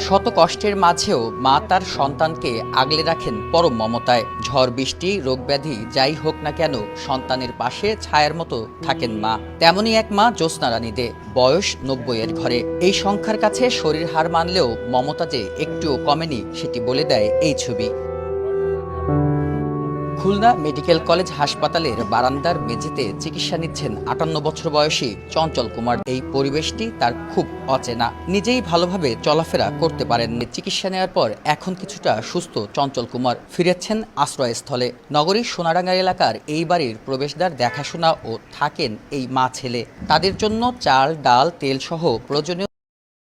শত কষ্টের মাঝেও মা তার সন্তানকে আগলে রাখেন পরম মমতায়। ঝড় বৃষ্টি রোগ ব্যাধি যাই হোক না কেন সন্তানের পাশে ছায়ার মতো থাকেন মা। তেমনই এক মা জ্যোৎস্না রানী দে, বয়স ৯০-এর ঘরে। এই সংখ্যার কাছে শরীর হার মানলেও মমতা যে একটুও কমেনি সেটি বলে দেয় এই ছবি। খুলনা মেডিকেল কলেজ হাসপাতালের বারান্দার মেঝেতে চিকিৎসা নিচ্ছেন ৫৮ বছর বয়সী চঞ্চল কুমার। এই পরিবেশটি তার খুব অচেনা। নিজেই ভালোভাবে চলাফেরা করতে পারেন। চিকিৎসা নেওয়ার পর এখন কিছুটা সুস্থ চঞ্চল কুমার ফিরেছেন আশ্রয়স্থলে। নগরীর সোনারাঙ্গা এলাকার এই বাড়ির প্রবেশদ্বার দেখাশোনা ও থাকেন এই মা ছেলে। তাদের জন্য চাল, ডাল, তেল সহ প্রয়োজনীয়